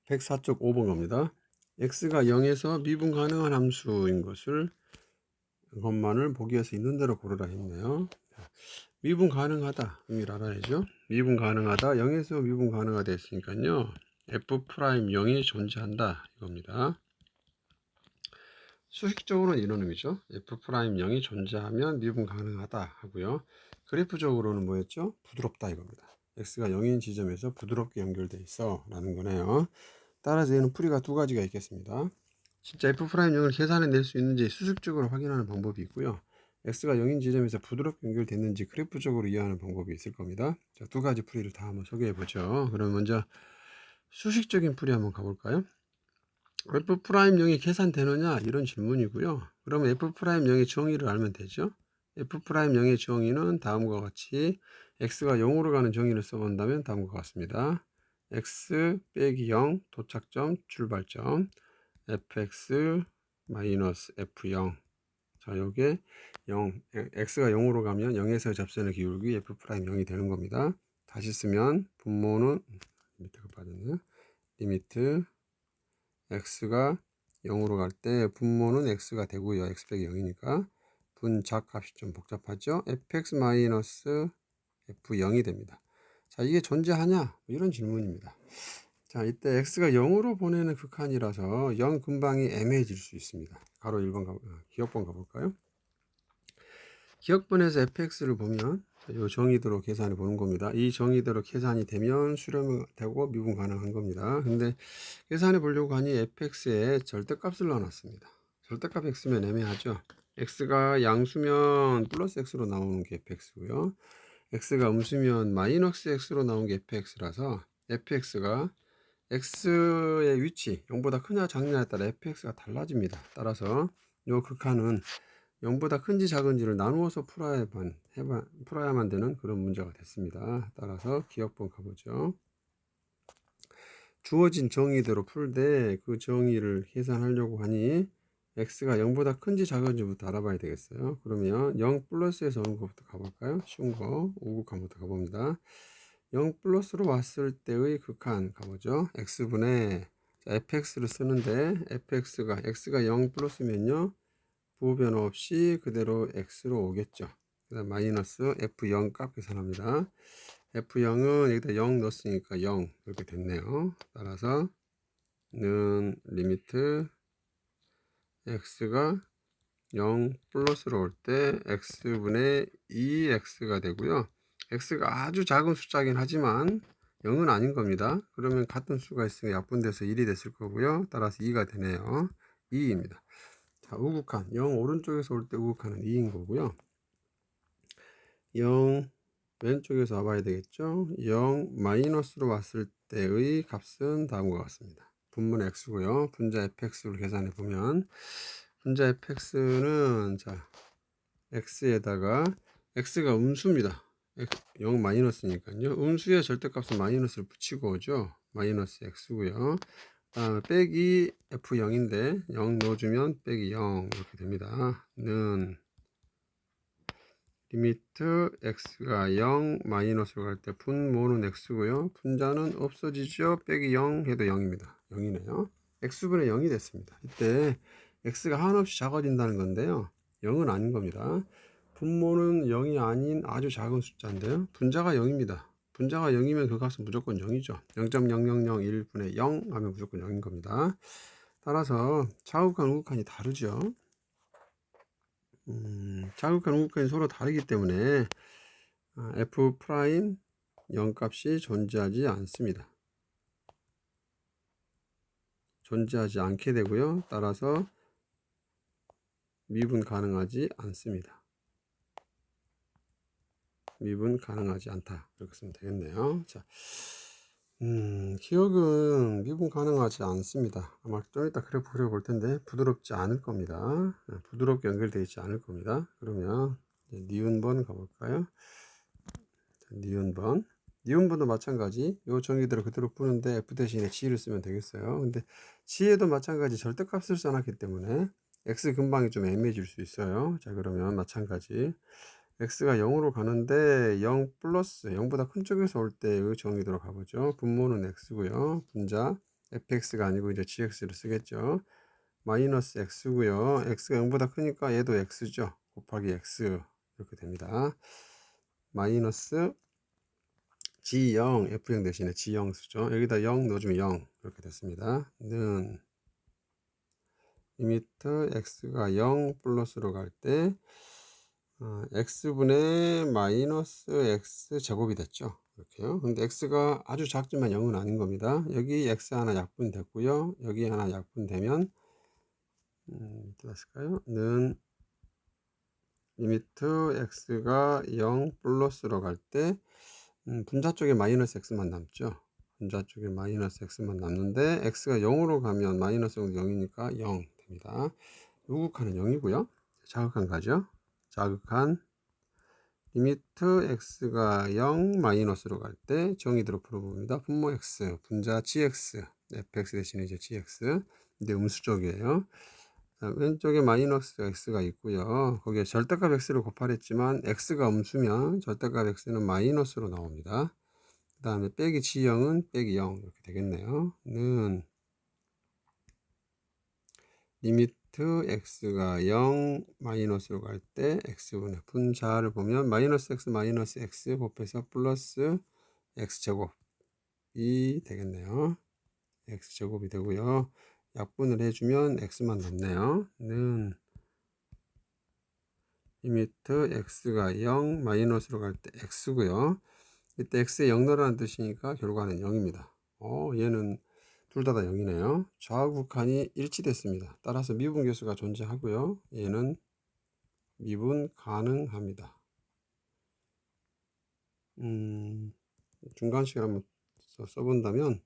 104.5번 겁니다. x가 0에서 미분 가능한 함수인 것만을 보기에서 있는 대로 고르라 했네요. 미분 가능하다 의미를 알아야죠. 미분 가능하다 0에서 미분 가능하다 했으니까요. f'0이 존재한다 이겁니다. 수식적으로는 이런 의미죠. f'0이 존재하면 미분 가능하다 하고요. 그래프적으로는 뭐였죠? 부드럽다 이겁니다. x가 0인 지점에서 부드럽게 연결돼 있어 라는 거네요. 따라서 얘는 풀이가 두 가지가 있겠습니다. 진짜 f'0을 계산해 낼 수 있는지 수식적으로 확인하는 방법이 있고요. x가 0인 지점에서 부드럽게 연결됐는지 그래프적으로 이해하는 방법이 있을 겁니다. 자, 두 가지 풀이를 다 한번 소개해 보죠. 그럼 먼저 수식적인 풀이 한번 가볼까요? f'0이 계산되느냐 이런 질문이고요. 그러면 f'0의 정의를 알면 되죠. f'0의 정의는 다음과 같이 x가 0으로 가는 정의를 써본다면 다음과 같습니다. x 빼기 0 도착점 출발점 fx 마이너스 f0. 자, 요게 0 x가 0으로 가면 0에서 접선의 기울기 f'0이 되는 겁니다. 다시 쓰면 분모는 밑에가 빠졌네요. 리미트 x가 0으로 갈 때 분모는 x가 되고요. x 빼기 0이니까 분작 값이 좀 복잡하죠. fx 마이너스 f0이 됩니다. 자, 이게 존재하냐? 이런 질문입니다. 자, 이때 x가 0으로 보내는 극한이라서 0 근방이 애매해질 수 있습니다. 가로 1번 기억번 가볼까요? 기억번에서 fx를 보면 이 정의대로 계산해 보는 겁니다. 이 정의대로 계산이 되면 수렴이 되고 미분 가능한 겁니다. 근데 계산해 보려고 하니 fx에 절대값을 넣어놨습니다. 절대값 x면 애매하죠. x가 양수면 플러스 x로 나오는 게 fx고요. x가 음수면 마이너스 x로 나오는 게 fx라서 fx가 x의 위치 0보다 크냐 작냐에 따라 fx가 달라집니다. 따라서 이 극한은 0보다 큰지 작은지를 나누어서 풀어야만 되는 그런 문제가 됐습니다. 따라서 기억번 가보죠. 주어진 정의대로 풀되 그 정의를 계산하려고 하니 x가 0보다 큰지 작은지부터 알아봐야 되겠어요. 그러면 0 플러스에서 오는 것부터 가볼까요? 쉬운 거 우극한부터 가봅니다. 0 플러스로 왔을 때의 극한 가보죠. x분의 fx를 쓰는데 x가 0 플러스면요 부호 변화 없이 그대로 x로 오겠죠. 그 다음 마이너스 f0 값 계산합니다. f0은 여기다 0 넣었으니까 0 이렇게 됐네요. 따라서 는 리미트 x가 0 플러스로 올 때 x분의 2x가 되고요. x가 아주 작은 숫자긴 하지만 0은 아닌 겁니다. 그러면 같은 수가 있으면 약분돼서 1이 됐을 거고요. 따라서 2가 되네요. 2입니다. 자, 우극한 0 오른쪽에서 올 때 우극한은 2인 거고요. 0 왼쪽에서 와봐야 되겠죠. 0 마이너스로 왔을 때의 값은 다음과 같습니다. 분문 x고요. 분자 fx로 계산해 보면 분자 fx는 자 x에다가 x가 음수입니다. 0 마이너스니까요. 음수의 절대값은 마이너스를 붙이고 오죠. 마이너스 x고요. 빼기 f0인데 0 넣어주면 빼기 0 이렇게 됩니다. 는 리미트 x가 0 마이너스로 갈 때 분모는 x고요. 분자는 없어지죠. 빼기 0 해도 0입니다. 0이네요. x분의 0이 됐습니다. 이때 x가 한없이 작아진다는 건데요. 0은 아닌 겁니다. 분모는 0이 아닌 아주 작은 숫자인데요. 분자가 0입니다. 분자가 0이면 그 값은 무조건 0이죠. 0.0001분의 0 하면 무조건 0인 겁니다. 따라서 좌극한 우극한이 다르죠. 좌극한 우극한이 서로 다르기 때문에 f 프라임 0 값이 존재하지 않습니다. 존재하지 않게 되고요. 따라서 미분 가능하지 않습니다. 미분 가능하지 않다. 이렇게 쓰면 되겠네요. 자, 기억은 미분 가능하지 않습니다. 아마 좀 이따 그래프 그려볼 텐데 부드럽지 않을 겁니다. 부드럽게 연결되어 있지 않을 겁니다. 그러면 니은번 가볼까요? 니은번. 니은번도 마찬가지. 요 정의대로 그대로 푸는데 f 대신에 g를 쓰면 되겠어요. 근데 g에도 마찬가지 절대값을 써놨기 때문에 x 근방이 좀 애매해질 수 있어요. 자, 그러면 마찬가지. x가 0으로 가는데 0 플러스 0보다 큰 쪽에서 올 때의 정의대로 가보죠. 분모는 x고요. 분자 fx가 아니고 이제 gx를 쓰겠죠. 마이너스 x고요. x가 0보다 크니까 얘도 x죠. 곱하기 x 이렇게 됩니다. 마이너스 g0 f0 대신에 g0 쓰죠. 여기다 0 넣어주면 0 이렇게 됐습니다. 는 리미트 x가 0 플러스로 갈 때 x분의 마이너스 x 제곱이 됐죠. 이렇게요. 근데 x가 아주 작지만 0은 아닌 겁니다. 여기 x 하나 약분 됐고요. 여기 하나 약분 되면 어떻게 했을까요? 는 리미트 x가 0 플러스로 갈 때 분자 쪽에 마이너스 x만 남죠. 분자 쪽에 마이너스 x만 남는데 x가 0으로 가면 마이너스 0이니까 0 됩니다. 우극한은 0이고요. 자극한 가죠. 자극한 리미트 x가 0 마이너스로 갈 때 정의대로 풀어봅니다. 분모 x, 분자 gx, fx 대신에 이제 gx. 근데 음수 쪽이에요. 왼쪽에 마이너스 x가 있고요. 거기에 절대값 x를 곱하랬지만 x가 음수면 절대값 x는 마이너스로 나옵니다. 그 다음에 빼기 g0은 빼기 0 이렇게 되겠네요. 는 리미트 x가 0 마이너스로 갈 때 x분의 분자를 보면 마이너스 x 곱해서 플러스 x제곱이 되겠네요. x제곱이 되고요. 약분을 해주면 x만 남네요. 는 리미트 x가 0 마이너스로 갈 때 x고요. 이때 x에 0 넣으라는 뜻이니까 결과는 0입니다. 얘는 둘 다 0이네요. 좌우극한이 일치됐습니다. 따라서 미분계수가 존재하고요. 얘는 미분 가능합니다. 중간식을 한번 써본다면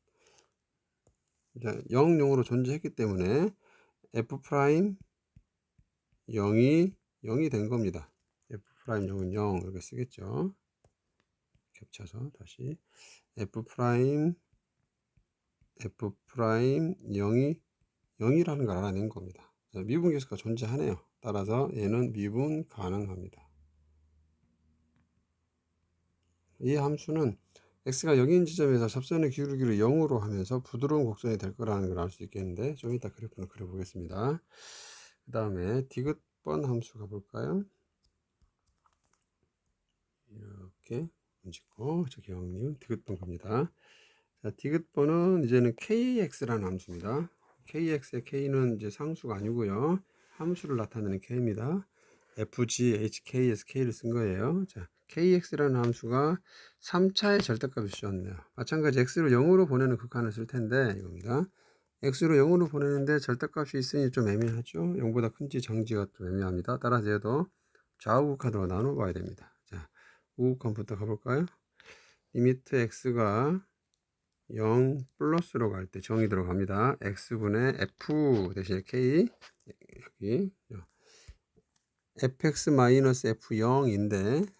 이제 0, 0으로 존재했기 때문에 f 프라임 0이 된 겁니다. f 프라임 0은 0 이렇게 쓰겠죠. 겹쳐서 다시 f 프라임 0이라는 걸 알아낸 겁니다. 미분계수가 존재하네요. 따라서 얘는 미분 가능합니다. 이 함수는 x가 0인 지점에서 접선의 기울기를 0으로 하면서 부드러운 곡선이 될 거라는 걸 알 수 있겠는데 좀 이따 그래프를 그려보겠습니다. 그 다음에 디귿번 함수 가볼까요? 이렇게 얹고 저 기왕님 디귿번 갑니다. 자, 디귿번은 이제는 kx라는 함수입니다. kx의 k는 이제 상수가 아니고요. 함수를 나타내는 k입니다. fg, hk에서 k를 쓴 거예요. 자, kx라는 함수가 3차의 절대값이 주었네요. 마찬가지 x를 0으로 보내는 극한을 쓸 텐데 이겁니다. x로 0으로 보내는데 절대값이 있으니 좀 애매하죠. 0보다 큰지 작은지가 좀 애매합니다. 따라서 얘도 좌우 극한으로 나눠 봐야 됩니다. 자, 우극한부터 가볼까요? 리미트 x가 0 플러스로 갈 때 정의 들어갑니다. x분의 f 대신에 k 여기 fx-f0인데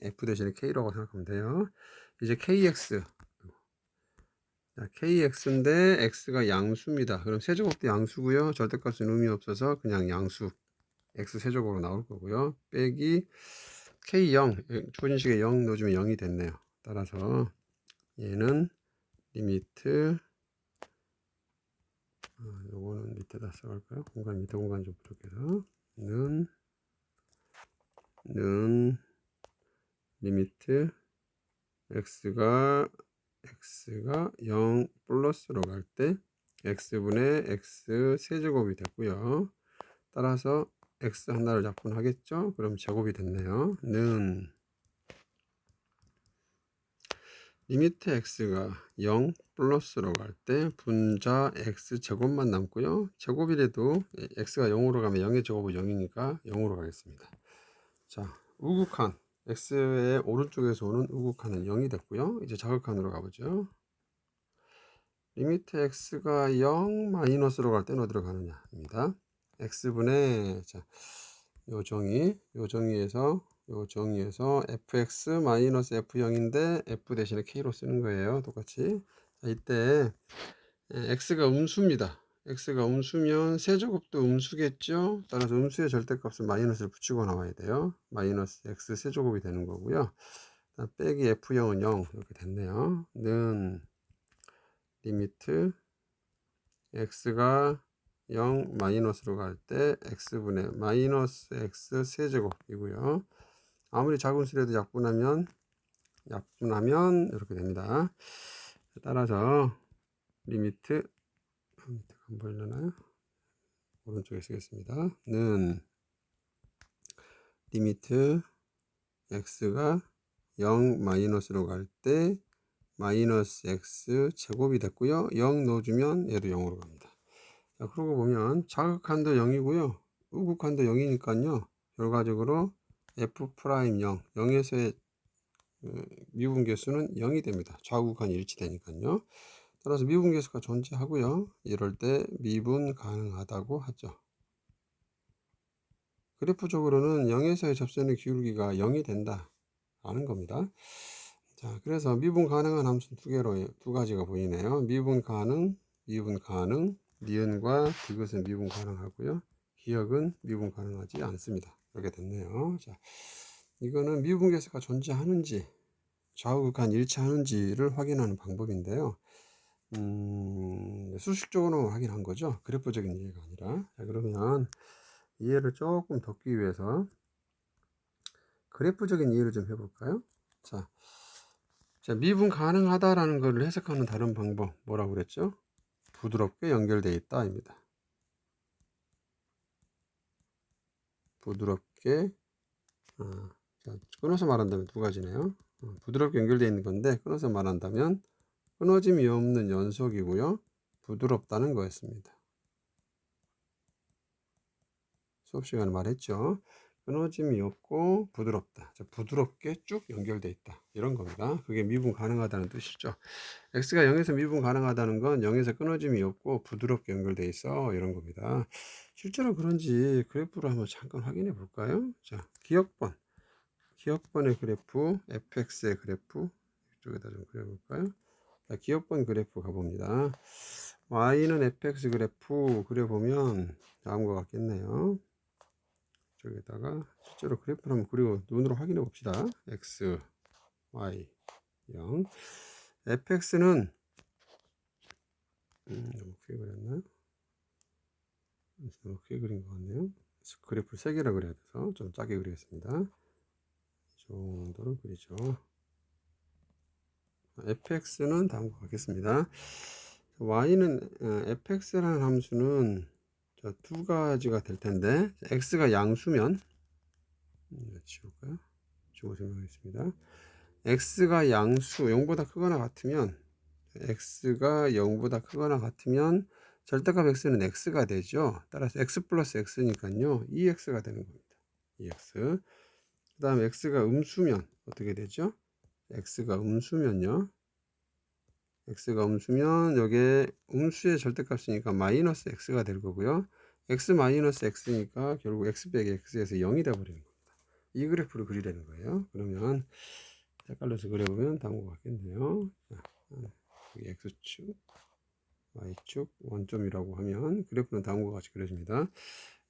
f 대신에 k라고 생각하면 돼요. 이제 kx인데 x가 양수입니다. 그럼 세제곱도 양수고요. 절대값은 의미 없어서 그냥 양수 x 세제곱으로 나올 거고요. 빼기 k0 초진식에 0 넣어주면 0이 됐네요. 따라서 얘는 리미트 요거는 밑에다 써갈까요? 밑에 공간 좀 부족해서 는 리미트 x가 0 플러스로 갈 때 x분의 x 세제곱이 됐고요. 따라서 x 하나를 약분하겠죠? 그럼 제곱이 됐네요. 는 리미트 x가 0 플러스로 갈 때 분자 x 제곱만 남고요. 제곱이라도 x가 0으로 가면 0의 제곱은 0이니까 0으로 가겠습니다. 자, 우극한 x의 오른쪽에서 오는 우극한은 0이 됐고요. 이제 자극한으로 가보죠. 리미트 x가 0 마이너스로 갈 때는 어디로 가느냐입니다. x분의 요 정의에서 fx 마이너스 f0인데 f 대신에 k로 쓰는 거예요. 똑같이. 자, 이때 x가 음수입니다. x가 음수면 세제곱도 음수겠죠. 따라서 음수의 절대값은 마이너스를 붙이고 나와야 돼요. 마이너스 x 세제곱이 되는 거고요. 빼기 f0은 0 이렇게 됐네요. 는 리미트 x가 0 마이너스로 갈 때 x분의 마이너스 x 세제곱이고요. 아무리 작은 수라도 약분하면 이렇게 됩니다. 따라서 리미트 안 보이려나요? 오른쪽에 쓰겠습니다. 는 리미트 x가 0 마이너스로 갈 때 마이너스 x 제곱이 됐고요. 0 넣어주면 얘도 0으로 갑니다. 자, 그러고 보면 자극한도 0이고요. 우극한도 0이니까요. 결과적으로 f'0, 0에서의 미분계수는 0이 됩니다. 좌우극한이 일치되니까요. 따라서 미분계수가 존재하고요. 이럴 때 미분 가능하다고 하죠. 그래프적으로는 0에서의 접선의 기울기가 0이 된다 라는 겁니다. 자, 그래서 미분 가능한 함수 두 가지가 보이네요. 미분 가능, 니은과 디귿은 미분 가능하고요. 기역은 미분 가능하지 않습니다. 이렇게 됐네요. 자, 이거는 미분계수가 존재하는지 좌우극한 일치하는지를 확인하는 방법인데요. 수식적으로 확인한 거죠. 그래프적인 이해가 아니라. 자, 그러면 이해를 조금 돕기 위해서 그래프적인 이해를 좀 해볼까요? 자, 미분 가능하다라는 것을 해석하는 다른 방법 뭐라고 그랬죠? 부드럽게 연결되어 있다입니다. 부드럽게 자, 끊어서 말한다면 두 가지네요. 부드럽게 연결되어 있는 건데 끊어서 말한다면 끊어짐이 없는 연속이고요. 부드럽다는 거였습니다. 수업 시간에 말했죠. 끊어짐이 없고 부드럽다. 자, 부드럽게 쭉 연결되어 있다. 이런 겁니다. 그게 미분 가능하다는 뜻이죠. x가 0에서 미분 가능하다는 건 0에서 끊어짐이 없고 부드럽게 연결되어 있어. 이런 겁니다. 실제로 그런지 그래프로 한번 잠깐 확인해 볼까요? 자, 기억번의 그래프, fx의 그래프 이쪽에다 좀 그려볼까요? 자, 기억번 그래프 가봅니다. y는 fx 그래프 그려보면 다음과 같겠네요. 저기다가 실제로 그래프를 한번 그리고 눈으로 확인해 봅시다. x, y, 0. fx는 너무 크게 그렸나요? 너무 크게 그린 것 같네요. 그래프를 3개라 그려야 돼서 좀 작게 그리겠습니다. 이 정도로 그리죠. fx는 다음과 같겠습니다. y는 fx라는 함수는 두 가지가 될 텐데 x가 양수면 지울까요? 지우고 설명하겠습니다. x가 양수 0보다 크거나 같으면 x가 0보다 크거나 같으면 절대값 x는 x가 되죠. 따라서 x 플러스 x니까요 2x가 되는 겁니다. 2x. 그 다음 x가 음수면 어떻게 되죠? x가 음수면요. x가 음수면 여기에 음수의 절대값이니까 마이너스 x가 될 거고요. x 마이너스 x니까 결국 x 빼기 x에서 0이 되어버리는 겁니다. 이 그래프를 그리라는 거예요. 그러면 색깔로서 그려보면 다음과 같겠네요. 자, 여기 x축, y축, 원점이라고 하면 그래프는 다음과 같이 그려집니다.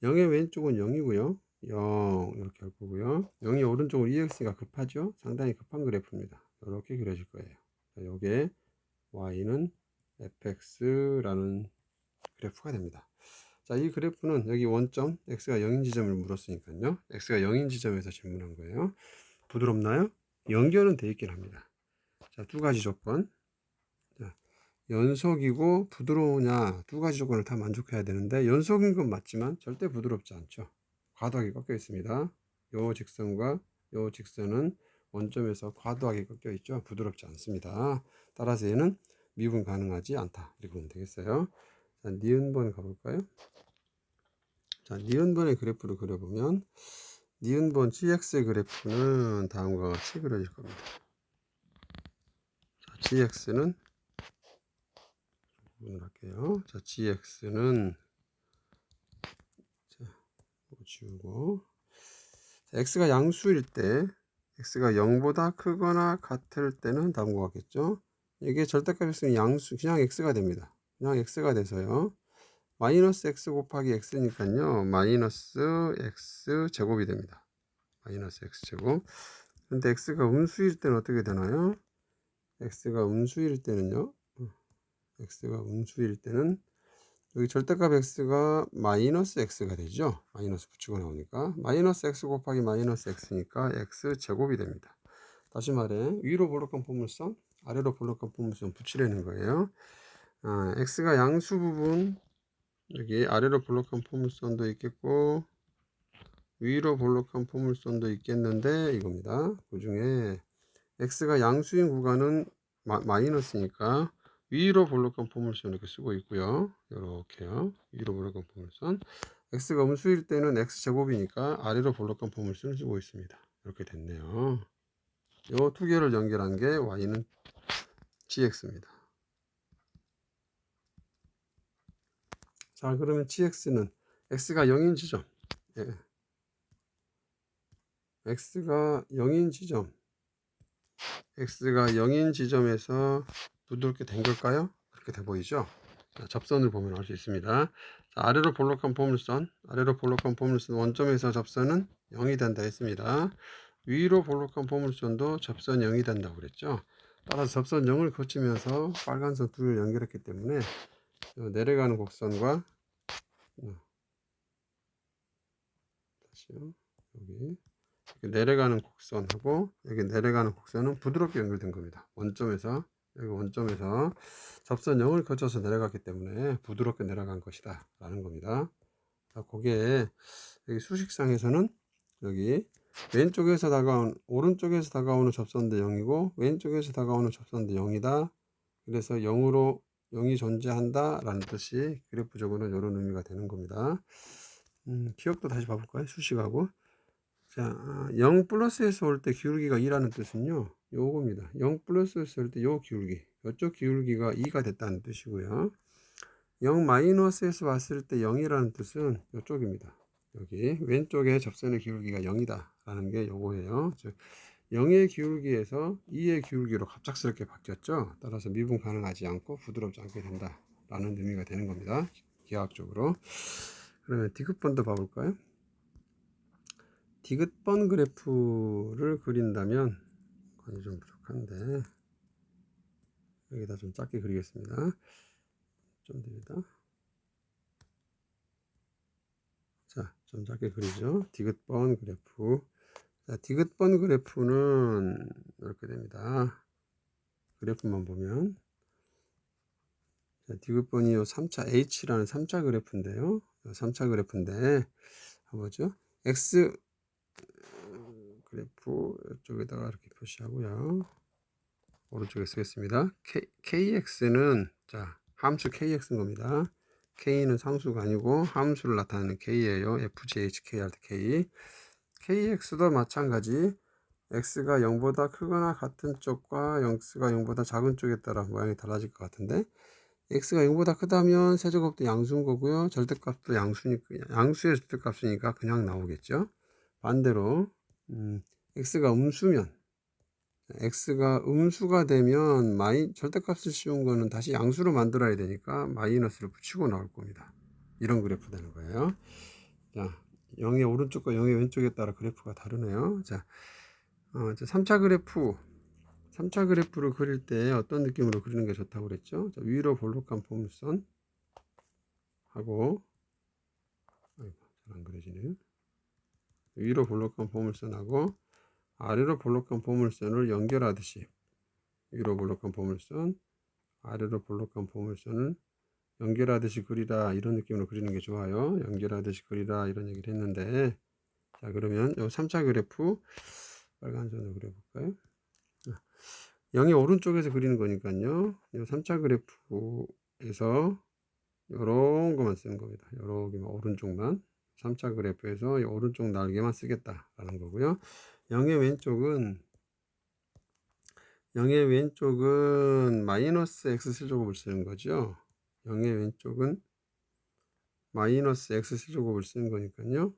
0의 왼쪽은 0이고요. 0 이렇게 할 거고요. 0이 오른쪽으로 EX가 급하죠. 상당히 급한 그래프입니다. 이렇게 그려질 거예요. 자, 요게 y는 fx라는 그래프가 됩니다. 자, 이 그래프는 여기 원점 x가 0인 지점을 물었으니까요. x가 0인 지점에서 질문한 거예요. 부드럽나요? 연결은 되어 있긴 합니다. 자, 두 가지 조건. 자, 연속이고 부드러우냐 두 가지 조건을 다 만족해야 되는데 연속인 건 맞지만 절대 부드럽지 않죠. 과도하게 꺾여 있습니다. 요 직선과 요 직선은 원점에서 과도하게 꺾여 있죠. 부드럽지 않습니다. 따라서 얘는 미분 가능하지 않다. 이렇게 보면 되겠어요. 자, 니은번 가볼까요? 자, 니은번의 그래프를 그려보면 니은번 gx의 그래프는 다음과 같이 그려질 겁니다. 자, gx는 할게요. 자, gx는 자, 지우고 자, x가 양수일 때 x가 0보다 크거나 같을 때는 다음과 같겠죠. 이게 절대값 있으면 양수 그냥 x가 됩니다. 그냥 x가 돼서요. 마이너스 x 곱하기 x니까요. 마이너스 x 제곱이 됩니다. 마이너스 x 제곱. 근데 x가 음수일 때는 어떻게 되나요? x가 음수일 때는요. x가 음수일 때는 여기 절대값 x가 마이너스 x가 되죠. 마이너스 붙이고 나오니까 마이너스 x 곱하기 마이너스 x니까 x 제곱이 됩니다. 다시 말해 위로 볼록한 포물선 아래로 볼록한 포물선 붙이려는 거예요. x가 양수 부분 여기 아래로 볼록한 포물선도 있겠고 위로 볼록한 포물선도 있겠는데 이겁니다. 그 중에 x가 양수인 구간은 마이너스니까 위로 볼록한 포물선 이렇게 쓰고 있고요. 이렇게요. 위로 볼록한 포물선. x가 음수일 때는 x제곱이니까 아래로 볼록한 포물선을 쓰고 있습니다. 이렇게 됐네요. 이 두 개를 연결한 게 y는 gx입니다. 자, 그러면 gx는 x가 0인 지점. 예. x가 0인 지점. x가 0인 지점에서 부드럽게 된 걸까요? 그렇게 돼 보이죠? 자, 접선을 보면 알 수 있습니다. 자, 아래로 볼록한 포물선, 아래로 볼록한 포물선 원점에서 접선은 0이 된다 했습니다. 위로 볼록한 포물선도 접선 0이 된다고 그랬죠. 따라서 접선 0을 거치면서 빨간선 두 개를 연결했기 때문에 내려가는 곡선과 다시요. 여기 내려가는 곡선하고 여기 내려가는 곡선은 부드럽게 연결된 겁니다. 원점에서 여기 원점에서 접선 0을 거쳐서 내려갔기 때문에 부드럽게 내려간 것이다 라는 겁니다. 자, 거기에 여기 수식상에서는 여기 왼쪽에서 다가온 오른쪽에서 다가오는 접선도 0이고 왼쪽에서 다가오는 접선도 0이다. 그래서 0이 존재한다 라는 뜻이 그래프적으로는 이런 의미가 되는 겁니다. 기억도 다시 봐볼까요? 수식하고 자, 0 플러스에서 올 때 기울기가 2라는 뜻은요, 요겁니다. 0 플러스에서 올 때 요 기울기, 이쪽 기울기가 2가 됐다는 뜻이고요. 0 마이너스에서 왔을 때 0이라는 뜻은 이쪽입니다. 여기 왼쪽에 접선의 기울기가 0이다 라는 게 요거예요. 즉 0의 기울기에서 2의 기울기로 갑작스럽게 바뀌었죠. 따라서 미분 가능하지 않고 부드럽지 않게 된다 라는 의미가 되는 겁니다. 기하학적으로. 그러면 디귿번도 봐볼까요? 디귿번 그래프를 그린다면 관이 좀 부족한데 여기다 좀 작게 그리겠습니다. 좀 됩니다. 자, 좀 작게 그리죠. 디귿번 그래프. 자, 디귿번 그래프는 이렇게 됩니다. 그래프만 보면 자, 디귿번이 요 3차 H라는 3차 그래프인데요. 3차 그래프인데 보죠. X 그래프 이쪽에다가 이렇게 표시하고요. 오른쪽에 쓰겠습니다. KX는 자 함수 KX인 겁니다. K는 상수가 아니고 함수를 나타내는 K예요. FGHK 할 때 K. KX도 마찬가지 X가 0보다 크거나 같은 쪽과 X가 0보다 작은 쪽에 따라 모양이 달라질 것 같은데 X가 0보다 크다면 세제곱도 양수인 거고요. 절대값도 양수의 절대값이니까 그냥 나오겠죠. 반대로 X가 음수면 x가 음수가 되면 절대값을 씌운 거는 다시 양수로 만들어야 되니까 마이너스를 붙이고 나올 겁니다. 이런 그래프 되는 거예요. 자, 0의 오른쪽과 0의 왼쪽에 따라 그래프가 다르네요. 자, 3차 그래프를 그릴 때 어떤 느낌으로 그리는 게 좋다고 그랬죠? 자, 위로 볼록한 포물선 하고 잘 안 그려지네요. 위로 볼록한 포물선하고 아래로 볼록한 포물선을 연결하듯이 위로 볼록한 포물선 아래로 볼록한 포물선을 연결하듯이 그리라 이런 느낌으로 그리는 게 좋아요. 연결하듯이 그리라 이런 얘기를 했는데 자 그러면 요 3차 그래프 빨간 선으로 그려볼까요? 0의 오른쪽에서 그리는 거니까요. 요 3차 그래프에서 요런 것만 쓰는 겁니다. 요렇게만 오른쪽만 3차 그래프에서 이 오른쪽 날개만 쓰겠다라는 거고요. 0의 왼쪽은 마이너스 x세제곱을 쓰는 거죠. 0의 왼쪽은 마이너스 x세제곱을 쓰는 거니까요.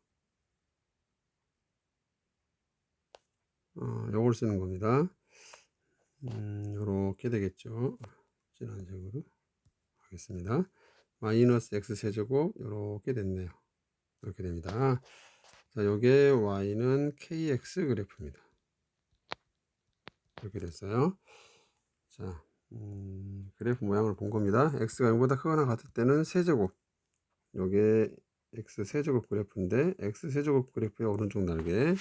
요걸 쓰는 겁니다. 요렇게 되겠죠. 진한 색으로 하겠습니다. 마이너스 x세제곱 요렇게 됐네요. 이렇게 됩니다. 자, 요게 y는 kx 그래프입니다. 이렇게 됐어요. 자, 그래프 모양을 본 겁니다. x가 0보다 크거나 같을 때는 세제곱, 요게 x 세제곱 그래프인데 x 세제곱 그래프의 오른쪽 날개,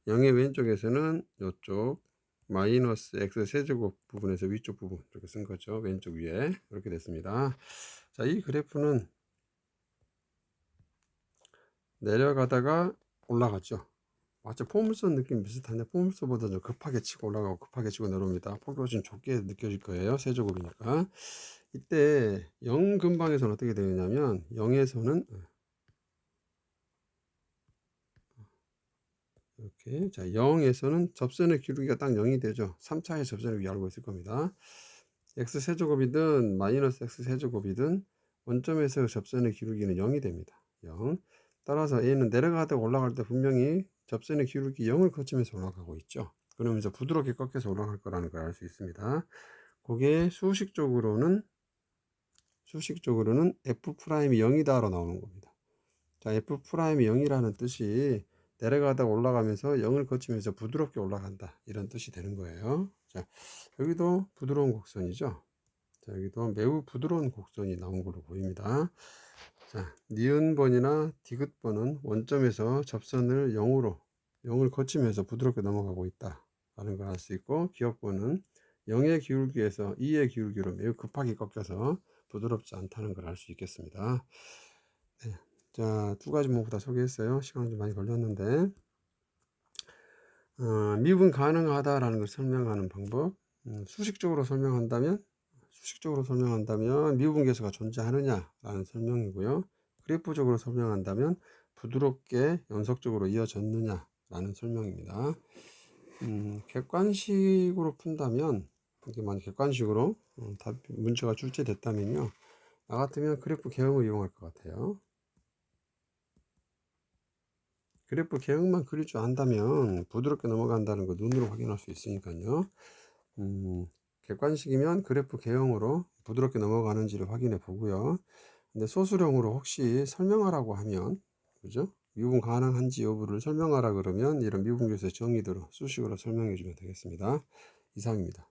0의 왼쪽에서는 요쪽 마이너스 x 세제곱 부분에서 위쪽 부분 이렇게 쓴 거죠. 왼쪽 위에 이렇게 됐습니다. 자, 이 그래프는 내려가다가 올라갔죠. 마치 포물선 느낌 비슷한데 포물선보다 좀 급하게 치고 올라가고 급하게 치고 내려옵니다. 폭도 좀 좁게 느껴질 거예요. 세제곱이니까. 이때 0 근방에서는 어떻게 되느냐면 0에서는 이렇게, 자, 0에서는 접선의 기울기가 딱 0이 되죠. 3차의 접선의 기울기 알고 있을 겁니다. x 세제곱이든 마이너스 x 세제곱이든 원점에서 접선의 기울기는 0이 됩니다. 0. 따라서 얘는 내려가다가 올라갈 때 분명히 접선의 기울기 0을 거치면서 올라가고 있죠. 그러면서 부드럽게 꺾여서 올라갈 거라는 걸 알 수 있습니다. 그게 수식적으로는 f'이 0이다로 나오는 겁니다. 자, f'이 0이라는 뜻이 내려가다 올라가면서 0을 거치면서 부드럽게 올라간다, 이런 뜻이 되는 거예요. 자, 여기도 부드러운 곡선이죠. 자, 여기도 매우 부드러운 곡선이 나온 걸로 보입니다. 자, 니은번이나 디귿번은 원점에서 접선을 0을 거치면서 부드럽게 넘어가고 있다 라는 걸 알 수 있고, 기역번은 0의 기울기에서 2의 기울기로 매우 급하게 꺾여서 부드럽지 않다는 걸 알 수 있겠습니다. 네. 자, 두 가지 모두 다 소개했어요. 시간이 좀 많이 걸렸는데, 미분 가능하다라는 걸 설명하는 방법. 수식적으로 설명한다면 미분계수가 존재하느냐라는 설명이고요. 그래프적으로 설명한다면 부드럽게 연속적으로 이어졌느냐라는 설명입니다. 객관식으로 푼다면, 이게 만약 객관식으로 문제가 출제됐다면요, 나 같으면 그래프 개형을 이용할 것 같아요. 그래프 개형만 그릴 줄 안다면 부드럽게 넘어간다는 거 눈으로 확인할 수 있으니까요. 객관식이면 그래프 개형으로 부드럽게 넘어가는지를 확인해 보고요. 근데 소수령으로 혹시 설명하라고 하면, 그죠? 미분 가능한지 여부를 설명하라 그러면 이런 미분계수의 정의대로 수식으로 설명해 주면 되겠습니다. 이상입니다.